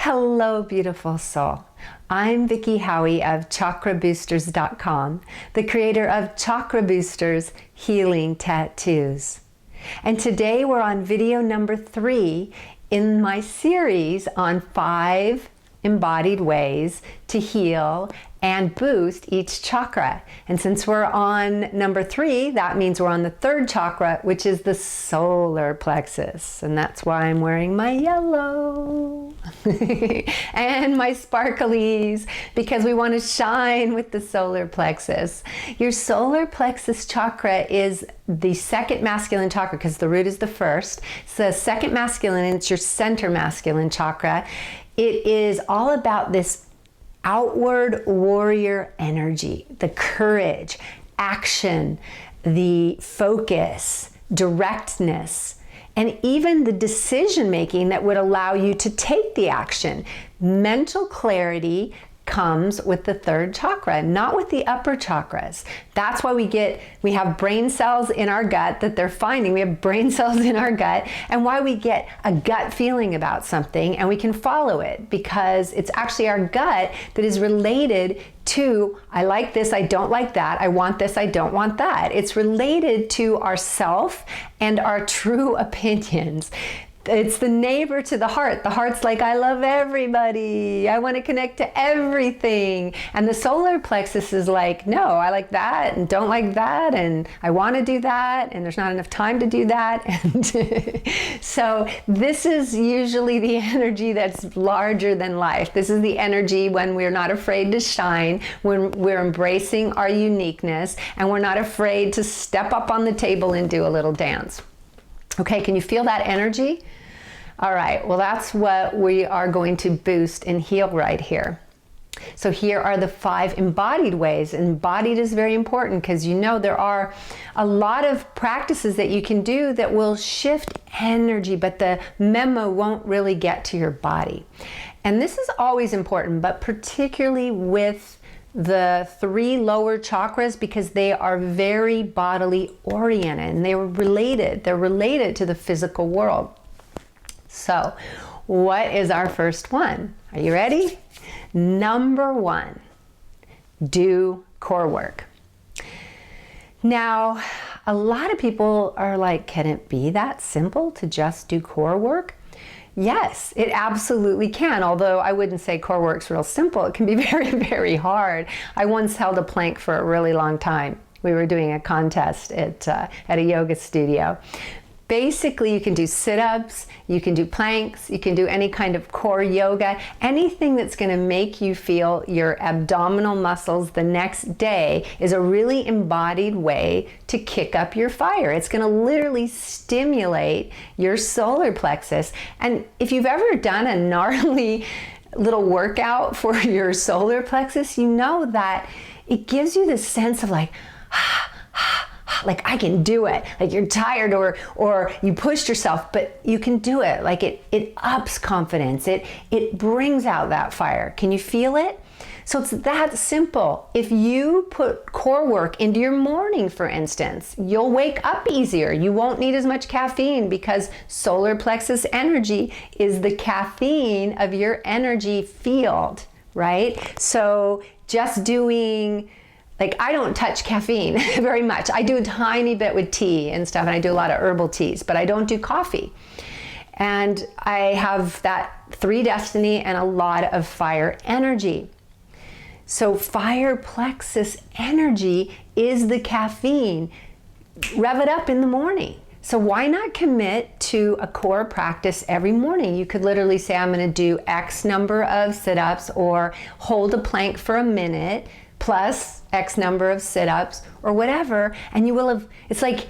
Hello, beautiful soul. I'm Vicki Howie of chakraboosters.com, the creator of Chakra Boosters Healing Tattoos. And today we're on video number 3 in my series on 5 embodied ways to heal and boost each chakra. And since we're on number 3, that means we're on the 3rd chakra, which is the solar plexus. And that's why I'm wearing my yellow and my sparklies, because we want to shine with the solar plexus. Your solar plexus chakra is the 2nd masculine chakra, because the root is the 1st. It's the 2nd masculine, and it's your center masculine chakra. It is all about this outward warrior energy, the courage, action, the focus, directness, and even the decision making that would allow you to take the action. Mental clarity comes with the 3rd chakra, not with the upper chakras. That's why we have brain cells in our gut that they're finding. We have brain cells in our gut, and why we get a gut feeling about something and we can follow it, because it's actually our gut that is related to, I like this, I don't like that, I want this, I don't want that. It's related to our self and our true opinions. It's the neighbor to the heart. The heart's like, I love everybody. I want to connect to everything. And the solar plexus is like, no, I like that and don't like that. And I want to do that. And there's not enough time to do that. And so this is usually the energy that's larger than life. This is the energy when we're not afraid to shine, when we're embracing our uniqueness, and we're not afraid to step up on the table and do a little dance. Okay, can you feel that energy? All right, well, that's what we are going to boost and heal right here. So here are the 5 embodied ways. Embodied is very important because you know there are a lot of practices that you can do that will shift energy, but the memo won't really get to your body. And this is always important, but particularly with the 3 lower chakras, because they are very bodily oriented and they're related to the physical world. So what is our first one? Are you ready? Number 1, do core work. Now, a lot of people are like, can it be that simple to just do core work? Yes, it absolutely can, although I wouldn't say core work's real simple. It can be very, very hard. I once held a plank for a really long time. We were doing a contest at a yoga studio. Basically, you can do sit-ups, you can do planks, you can do any kind of core yoga, anything that's going to make you feel your abdominal muscles the next day is a really embodied way to kick up your fire. It's going to literally stimulate your solar plexus. And if you've ever done a gnarly little workout for your solar plexus, you know that it gives you this sense of like I can do it. Like you're tired or you pushed yourself, but you can do it. Like it ups confidence. It brings out that fire. Can you feel it? So it's that simple. If you put core work into your morning, for instance, you'll wake up easier. You won't need as much caffeine, because solar plexus energy is the caffeine of your energy field, right? So just doing, like, I don't touch caffeine very much. I do a tiny bit with tea and stuff, and I do a lot of herbal teas, but I don't do coffee. And I have that 3 destiny and a lot of fire energy. So fire plexus energy is the caffeine. Rev it up in the morning. So why not commit to a core practice every morning? You could literally say, I'm going to do X number of sit-ups, or hold a plank for a minute, plus X number of sit-ups, or whatever, and you will have, it's like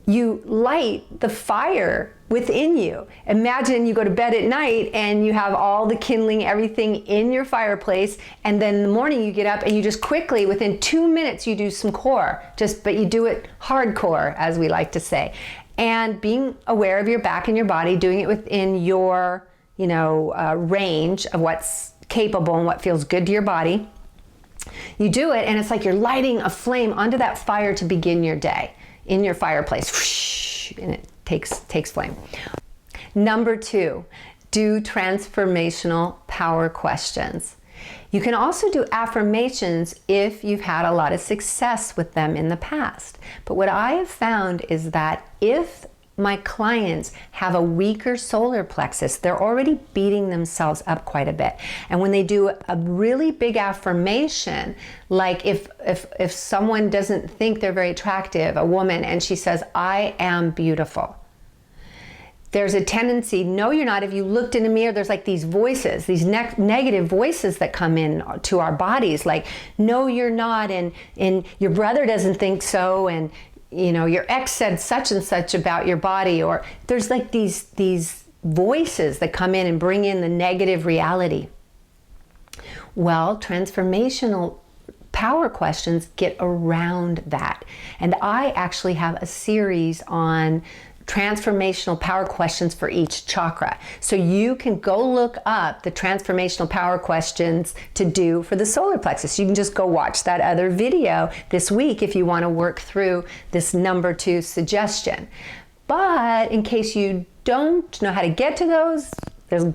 you light the fire within you. Imagine you go to bed at night and you have all the kindling, everything in your fireplace, and then in the morning you get up and you just quickly, within 2 minutes, you do some core, but you do it hardcore, as we like to say. And being aware of your back and your body, doing it within your, range of what's capable and what feels good to your body. You do it, and it's like you're lighting a flame onto that fire to begin your day in your fireplace. Whoosh, and it takes flame. Number 2, do transformational power questions. You can also do affirmations if you've had a lot of success with them in the past. But what I have found is that if my clients have a weaker solar plexus, they're already beating themselves up quite a bit. And when they do a really big affirmation, like if someone doesn't think they're very attractive, a woman, and she says, "I am beautiful," there's a tendency, no, you're not. If you looked in a mirror, there's like these voices, these negative voices that come in to our bodies, like, no, you're not, and your brother doesn't think so, and your ex said such and such about your body, or there's like these voices that come in and bring in the negative reality. Well, transformational power questions get around that. And I actually have a series on transformational power questions for each chakra. So you can go look up the transformational power questions to do for the solar plexus. You can just go watch that other video this week if you want to work through this number 2 suggestion. But in case you don't know how to get to those,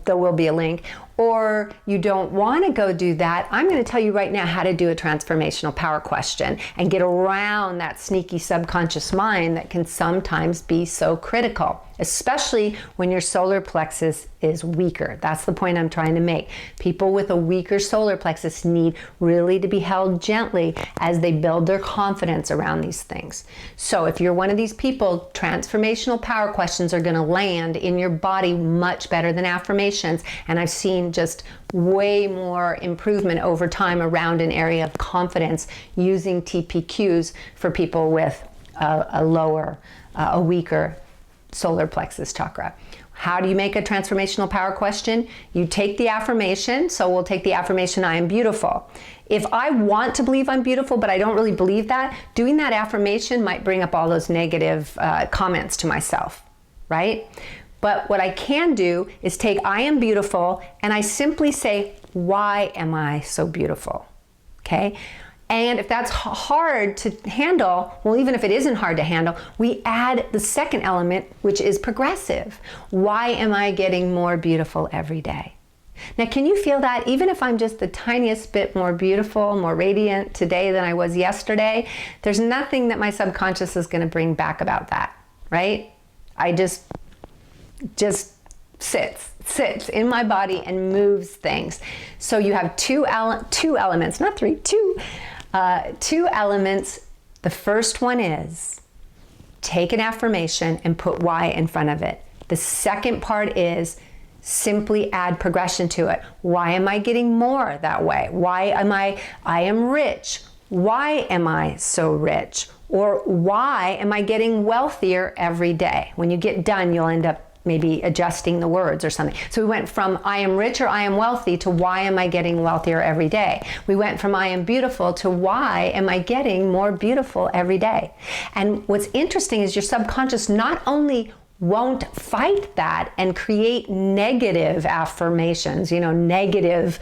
there will be a link, or you don't want to go do that, I'm going to tell you right now how to do a transformational power question and get around that sneaky subconscious mind that can sometimes be so critical, especially when your solar plexus is weaker. That's the point I'm trying to make. People with a weaker solar plexus need really to be held gently as they build their confidence around these things. So if you're one of these people, transformational power questions are going to land in your body much better than affirmations. And I've seen just way more improvement over time around an area of confidence using TPQs for people with a weaker solar plexus chakra. How do you make a transformational power question? You take the affirmation. So we'll take the affirmation, "I am beautiful." If I want to believe I'm beautiful, but I don't really believe that, doing that affirmation might bring up all those negative comments to myself, right? But what I can do is take "I am beautiful" and I simply say, "Why am I so beautiful?" Okay? And if that's hard to handle, well, even if it isn't hard to handle, we add the second element, which is progressive. Why am I getting more beautiful every day? Now, can you feel that? Even if I'm just the tiniest bit more beautiful, more radiant today than I was yesterday, there's nothing that my subconscious is going to bring back about that, right? I just sits in my body and moves things. So you have two elements, not three, two elements. The first one is take an affirmation and put "why" in front of it. The second part is simply add progression to it. Why am I getting more that way? I am rich. Why am I so rich? Or why am I getting wealthier every day? When you get done, you'll end up maybe adjusting the words or something. So we went from "I am rich" or "I am wealthy" to "why am I getting wealthier every day?" We went from "I am beautiful" to "why am I getting more beautiful every day?" And what's interesting is your subconscious not only won't fight that and create negative affirmations, negative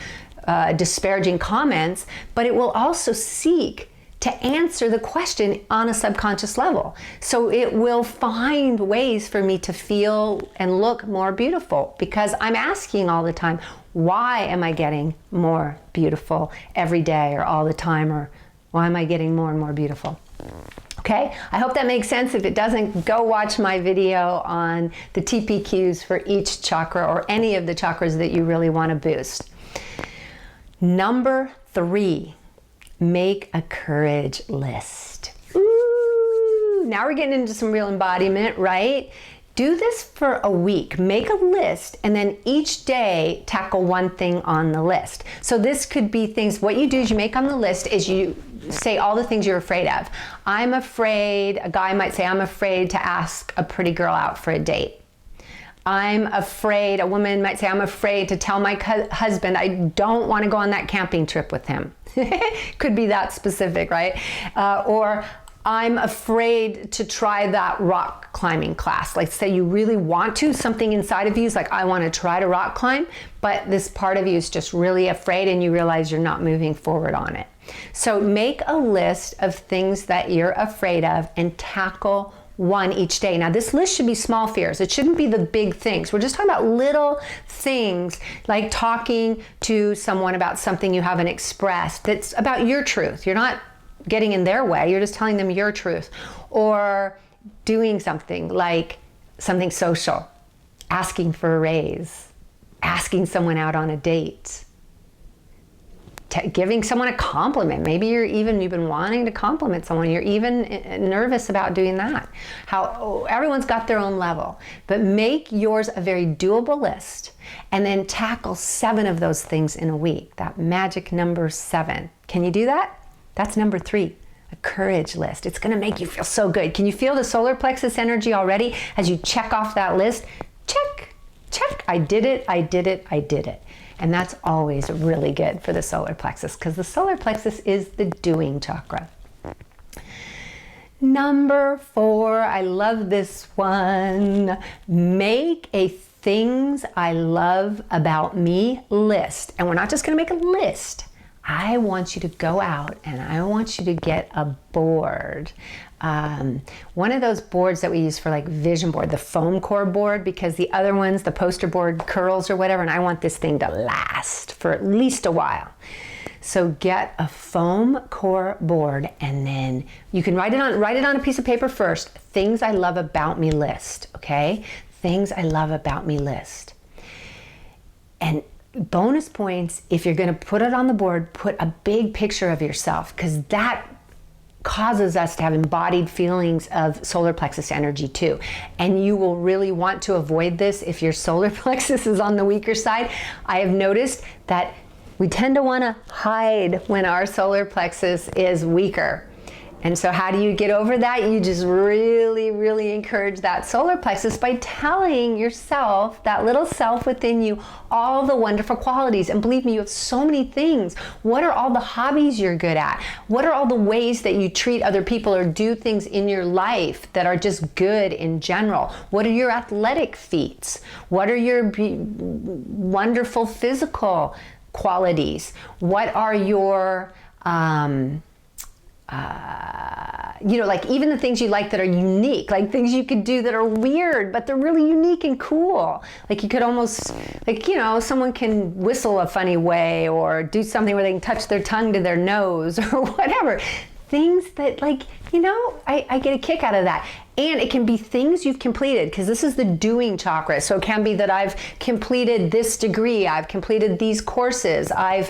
disparaging comments, but it will also seek to answer the question on a subconscious level. So it will find ways for me to feel and look more beautiful because I'm asking all the time, why am I getting more beautiful every day or all the time, or why am I getting more and more beautiful? Okay, I hope that makes sense. If it doesn't, go watch my video on the TPQs for each chakra or any of the chakras that you really want to boost. Number 3. Make a courage list. Ooh, now we're getting into some real embodiment, right? Do this for a week. Make a list, and then each day tackle one thing on the list. So this could be things, what you do is you make on the list is you say all the things you're afraid of. I'm afraid, a guy might say, I'm afraid to ask a pretty girl out for a date. I'm afraid, a woman might say, I'm afraid to tell my husband I don't want to go on that camping trip with him. Could be that specific, right? Or I'm afraid to try that rock climbing class. Like say you really want to, something inside of you is like, I want to try to rock climb, but this part of you is just really afraid and you realize you're not moving forward on it. So make a list of things that you're afraid of and tackle one each day. Now this list should be small fears. It shouldn't be the big things. We're just talking about little things like talking to someone about something you haven't expressed that's about your truth. You're not getting in their way. You're just telling them your truth. Or doing something like something social, asking for a raise, asking someone out on a date, giving someone a compliment. Maybe you've been wanting to compliment someone. You're even nervous about doing that. Everyone's got their own level, but make yours a very doable list and then tackle 7 of those things in a week. That magic number 7. Can you do that? That's number 3, a courage list. It's gonna make you feel so good. Can you feel the solar plexus energy already as you check off that list? Check, check, I did it, I did it, I did it. And that's always really good for the solar plexus because the solar plexus is the doing chakra. Number 4, I love this one. Make a things I love about me list. And we're not just gonna make a list. I want you to go out and I want you to get a board. One of those boards that we use for like vision board, the foam core board, because the other ones, the poster board curls or whatever, and I want this thing to last for at least a while. So get a foam core board and then you can write it on a piece of paper first. Things I love about me list, okay? Things I love about me list. And bonus points, if you're gonna put it on the board, put a big picture of yourself because that causes us to have embodied feelings of solar plexus energy too. And you will really want to avoid this if your solar plexus is on the weaker side. I have noticed that we tend to want to hide when our solar plexus is weaker. And so how do you get over that? You just really, really encourage that solar plexus by telling yourself, that little self within you, all the wonderful qualities. And believe me, you have so many things. What are all the hobbies you're good at? What are all the ways that you treat other people or do things in your life that are just good in general? What are your athletic feats? What are your wonderful physical qualities? What are your like even the things you like that are unique, like things you could do that are weird, but they're really unique and cool. Like you could almost, someone can whistle a funny way or do something where they can touch their tongue to their nose or whatever. Things that I get a kick out of that. And it can be things you've completed because this is the doing chakra. So it can be that I've completed this degree, I've completed these courses, I've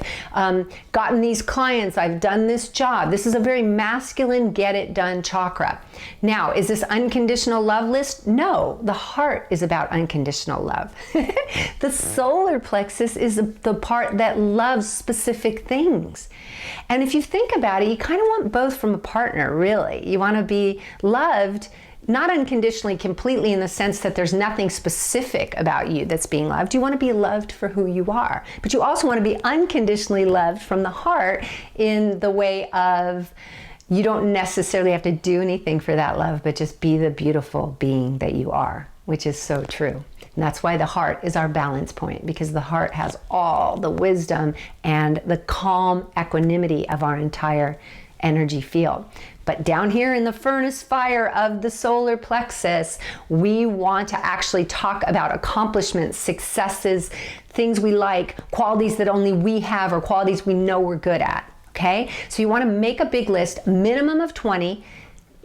gotten these clients, I've done this job. This is a very masculine, get it done chakra. Now, is this unconditional love list? No, the heart is about unconditional love. The solar plexus is the part that loves specific things. And if you think about it, you kind of want both from a partner, really. You want to be loved, not unconditionally, completely in the sense that there's nothing specific about you that's being loved. You want to be loved for who you are. But you also want to be unconditionally loved from the heart in the way of you don't necessarily have to do anything for that love, but just be the beautiful being that you are, which is so true. And that's why the heart is our balance point, because the heart has all the wisdom and the calm equanimity of our entire energy field. But down here in the furnace fire of the solar plexus, we want to actually talk about accomplishments, successes, things we like, qualities that only we have or qualities we know we're good at, okay? So you want to make a big list, minimum of 20.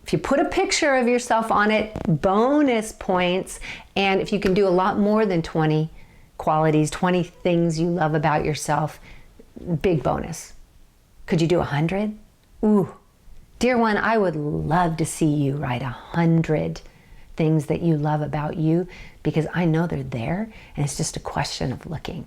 If you put a picture of yourself on it, bonus points. And if you can do a lot more than 20 qualities, 20 things you love about yourself, big bonus. Could you do 100? Ooh, dear one, I would love to see you write 100 things that you love about you, because I know they're there and it's just a question of looking.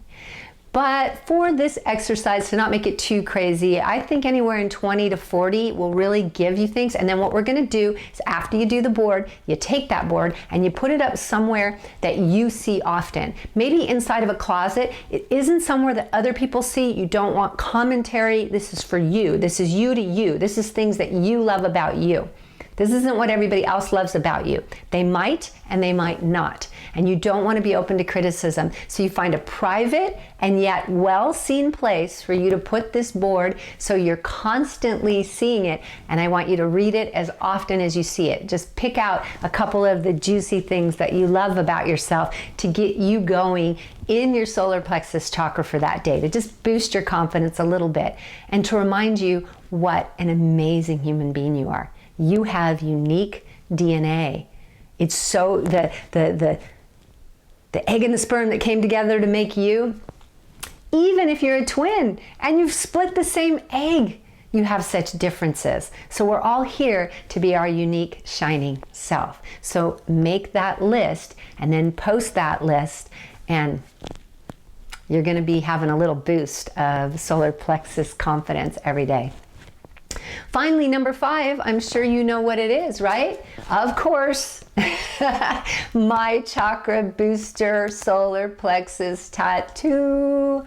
But for this exercise, to not make it too crazy, I think anywhere in 20 to 40 will really give you things. And then what we're gonna do is after you do the board, you take that board and you put it up somewhere that you see often. Maybe inside of a closet. It isn't somewhere that other people see. You don't want commentary. This is for you. This is you to you. This is things that you love about you. This isn't what everybody else loves about you. They might and they might not. And you don't want to be open to criticism. So you find a private and yet well-seen place for you to put this board so you're constantly seeing it. And I want you to read it as often as you see it. Just pick out a couple of the juicy things that you love about yourself to get you going in your solar plexus chakra for that day, to just boost your confidence a little bit and to remind you what an amazing human being you are. You have unique DNA. It's so the egg and the sperm that came together to make you. Even if you're a twin and you've split the same egg, you have such differences. So we're all here to be our unique, shining self. So make that list and then post that list, and you're going to be having a little boost of solar plexus confidence every day. Finally, number 5, I'm sure you know what it is, right? Of course, my chakra booster solar plexus tattoo.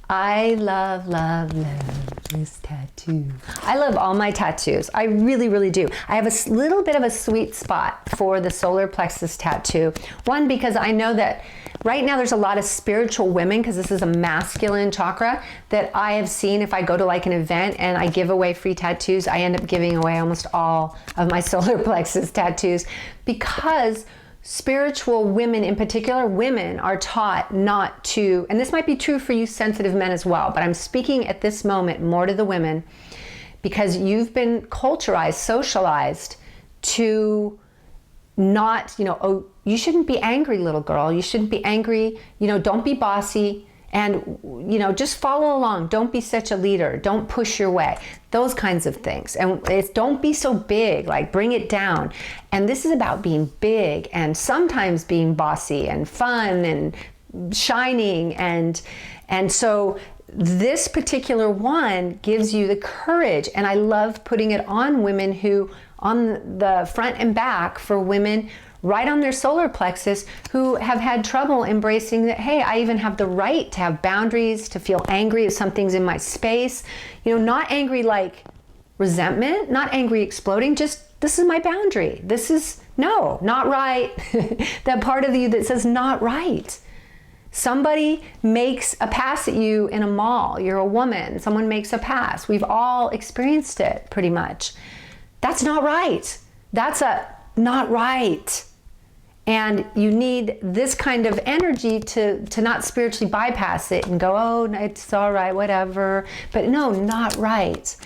I love, love, love this tattoo. I love all my tattoos. I really, really do. I have a little bit of a sweet spot for the solar plexus tattoo. One, because I know that right now there's a lot of spiritual women, because this is a masculine chakra, that I have seen if I go to like an event and I give away free tattoos, I end up giving away almost all of my solar plexus tattoos, because spiritual women, in particular, women are taught not to, and this might be true for you sensitive men as well, but I'm speaking at this moment more to the women, because you've been culturized, socialized to not, oh, you shouldn't be angry, little girl. You shouldn't be angry. Don't be bossy. And, just follow along. Don't be such a leader. Don't push your way. Those kinds of things. And don't be so big, like bring it down. And this is about being big and sometimes being bossy and fun and shining. And so this particular one gives you the courage. And I love putting it on women who, on the front and back, for women right on their solar plexus who have had trouble embracing that, hey, I even have the right to have boundaries, to feel angry if something's in my space. Not angry like resentment, not angry exploding, just this is my boundary. This is, no, not right. That part of you that says not right. Somebody makes a pass at you in a mall. You're a woman. Someone makes a pass. We've all experienced it pretty much. That's not right. That's not right. And you need this kind of energy to not spiritually bypass it and go, oh, it's all right, whatever. But no, not right.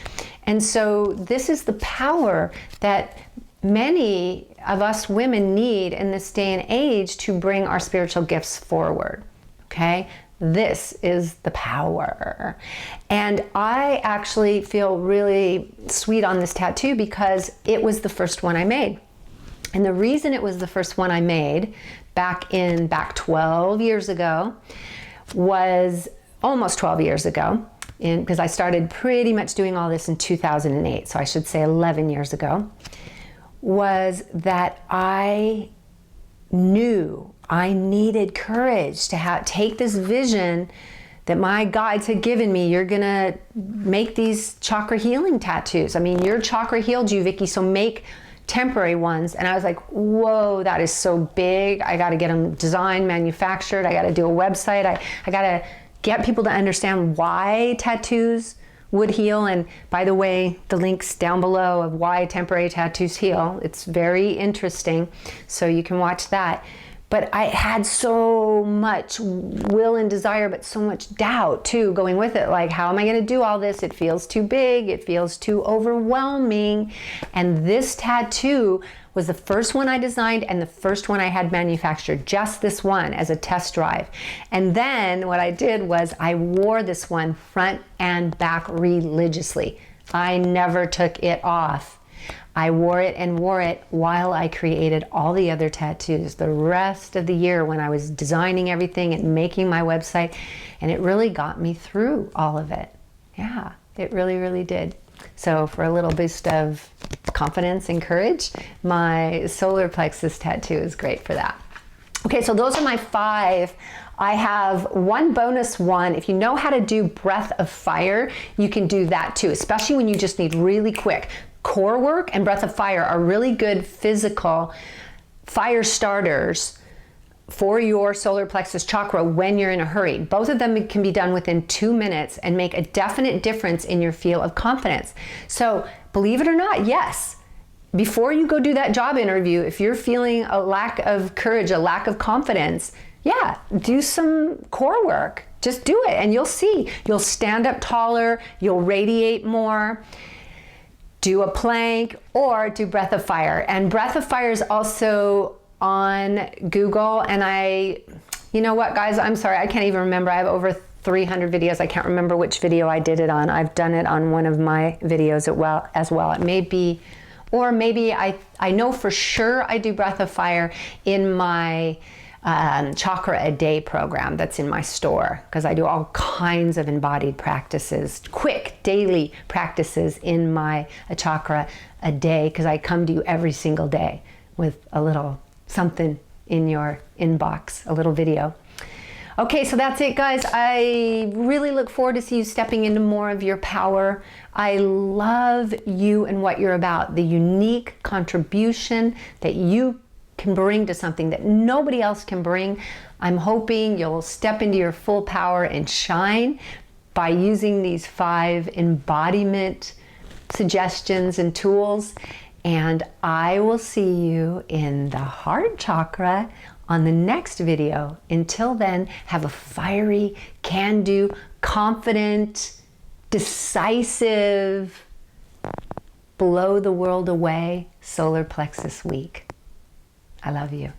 And so this is the power that many of us women need in this day and age to bring our spiritual gifts forward. Okay? This is the power. And I actually feel really sweet on this tattoo because it was the first one I made. And the reason it was the first one I made back 12 years ago was almost 12 years ago, because I started pretty much doing all this in 2008, so I should say 11 years ago, was that I knew I needed courage to take this vision that my guides had given me. You're gonna make these chakra healing tattoos. I mean, your chakra healed you, Vicki, so make temporary ones. And I was like, whoa, that is so big. I got to get them designed, manufactured. I got to do a website. I got to get people to understand why tattoos would heal. And by the way, the link's down below of why temporary tattoos heal. It's very interesting. So you can watch that. But I had so much will and desire, but so much doubt too going with it. Like, how am I going to do all this? It feels too big. It feels too overwhelming. And this tattoo was the first one I designed and the first one I had manufactured, just this one as a test drive. And then what I did was I wore this one front and back religiously. I never took it off. I wore it and wore it while I created all the other tattoos the rest of the year when I was designing everything and making my website, and it really got me through all of it. Yeah, it really, really did. So for a little boost of confidence and courage, my solar plexus tattoo is great for that. Okay, so those are my 5. I have one bonus one. If you know how to do breath of fire, you can do that too, especially when you just need really quick. core work and breath of fire are really good physical fire starters for your solar plexus chakra when you're in a hurry. Both of them can be done within 2 minutes and make a definite difference in your feel of confidence. So believe it or not, yes, before you go do that job interview, if you're feeling a lack of courage, a lack of confidence, yeah, do some core work. Just do it and you'll see. You'll stand up taller, you'll radiate more. Do a plank or do breath of fire. And breath of fire is also on Google. And you know what, guys, I'm sorry, I can't even remember. I have over 300 videos. I can't remember which video I did it on. I've done it on one of my videos as well. It may be, or maybe I know for sure I do breath of fire in my Chakra a Day program that's in my store, because I do all kinds of embodied practices, quick daily practices in my Chakra a Day, because I come to you every single day with a little something in your inbox, a little video. Okay, so that's it, guys. I really look forward to see you stepping into more of your power. I love you and what you're about, the unique contribution that you can bring to something that nobody else can bring. I'm hoping you'll step into your full power and shine by using these 5 embodiment suggestions and tools. And I will see you in the heart chakra on the next video. Until then, have a fiery, can-do, confident, decisive, blow the world away solar plexus week. I love you.